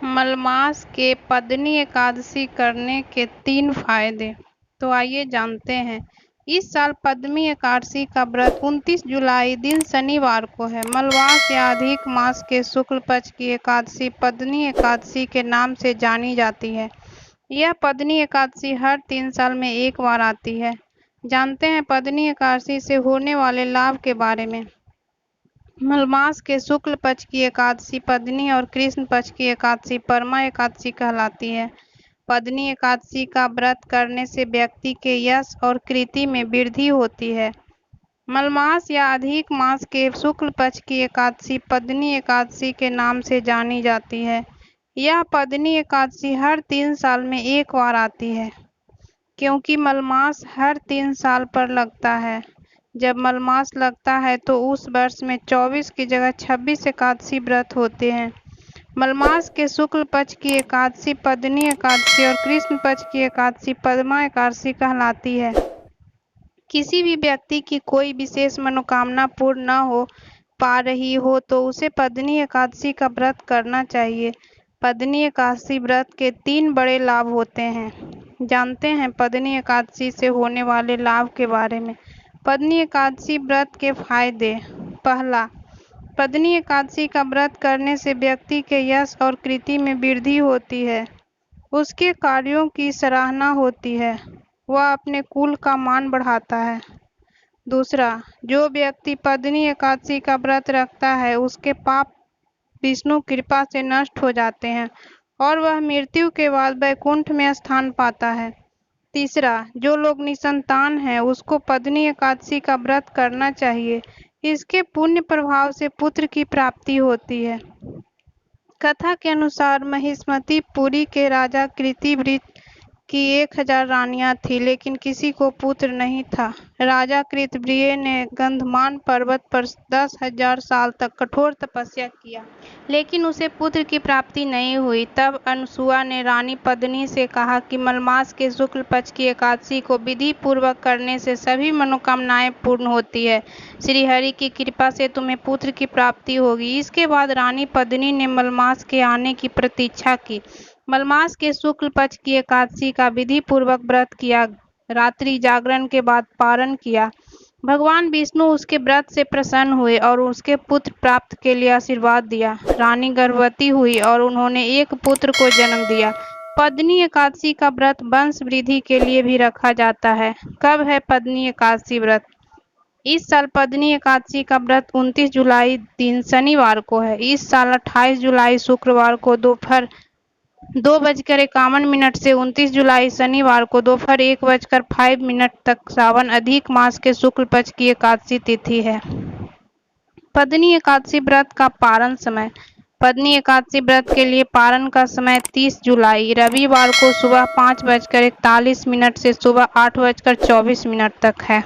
मलमास के पद्मनी एकादशी करने के 3 फायदे। तो आइए जानते हैं। इस साल पद्मनी एकादशी का व्रत 29 जुलाई दिन शनिवार को है। मलमास या अधिक मास के शुक्ल पक्ष की एकादशी पद्मनी एकादशी के नाम से जानी जाती है। यह पद्मनी एकादशी हर 3 साल में एक बार आती है। जानते हैं पद्मनी एकादशी से होने वाले लाभ के बारे में। मलमास के शुक्ल पक्ष की एकादशी पद्मनी और कृष्ण पक्ष की एकादशी परमा एकादशी कहलाती है। पद्मनी एकादशी का व्रत करने से व्यक्ति के यश और कीर्ति में वृद्धि होती है। मलमास या अधिक मास के शुक्ल पक्ष की एकादशी पद्मनी एकादशी के नाम से जानी जाती है। यह पद्मनी एकादशी हर 3 साल में एक बार आती है, क्योंकि मलमास हर 3 साल पर लगता है। जब मलमास लगता है तो उस वर्ष में 24 की जगह 26 एकादशी व्रत होते हैं। मलमास के शुक्ल पक्ष की एकादशी पद्मनी एकादशी और कृष्ण पक्ष की एकादशी परमा एकादशी कहलाती है। किसी भी व्यक्ति की कोई विशेष मनोकामना पूर्ण न हो पा रही हो तो उसे पद्मनी एकादशी का व्रत करना चाहिए। पद्मनी एकादशी व्रत के 3 बड़े लाभ होते हैं। जानते हैं पद्मनी एकादशी से होने वाले लाभ के बारे में। पद्मनी एकादशी व्रत के फायदे। पहला, पद्मनी एकादशी का व्रत करने से व्यक्ति के यश और कीर्ति में वृद्धि होती है। उसके कार्यों की सराहना होती है। वह अपने कुल का मान बढ़ाता है। दूसरा, जो व्यक्ति पद्मनी एकादशी का व्रत रखता है उसके पाप विष्णु कृपा से नष्ट हो जाते हैं और वह मृत्यु के बाद वैकुंठ में स्थान पाता है। तीसरा, जो लोग निसंतान हैं उसको पद्मनी एकादशी का व्रत करना चाहिए। इसके पुण्य प्रभाव से पुत्र की प्राप्ति होती है। कथा के अनुसार महिष्मतीपुरी के राजा कृतवृत्त की 1000 रानियां थीं, लेकिन किसी को पुत्र नहीं था। राजा कृतवृत्त ने गंधमान पर्वत पर 10,000 साल तक कठोर तपस्या किया, लेकिन उसे पुत्र की प्राप्ति नहीं हुई। तब अनसुआ ने रानी पद्मिनी से कहा कि मलमास के शुक्ल पक्ष की एकादशी को विधि पूर्वक करने से सभी मनोकामनाएं पूर्ण होती है। श्रीहरि की कृपा से तुम्हें पुत्र की प्राप्ति होगी। इसके बाद रानी पद्मिनी ने मलमास के आने की प्रतीक्षा की। मलमास के शुक्ल पक्ष की एकादशी का विधि पूर्वक व्रत किया, रात्रि जागरण के बाद पारण किया। भगवान विष्णु उसके व्रत से प्रसन्न हुए और उसके पुत्र प्राप्त के लिए आशीर्वाद दिया। रानी गर्भवती हुई और उन्होंने एक पुत्र को जन्म दिया। पद्मनी एकादशी का व्रत वंश वृद्धि के लिए भी रखा जाता है। कब है पद्मनी एकादशी व्रत? इस साल पद्मनी एकादशी का व्रत 29 जुलाई दिन शनिवार को है। इस साल 28 जुलाई शुक्रवार को दोपहर 2:51 से 29 जुलाई शनिवार को दोपहर 1:05 तक सावन अधिक मास के शुक्ल पक्ष की एकादशी तिथि है। पद्मनी एकादशी व्रत का पारण समय। पद्मनी एकादशी व्रत के लिए पारण का समय 30 जुलाई रविवार को सुबह 5:41 से सुबह 8:24 तक है।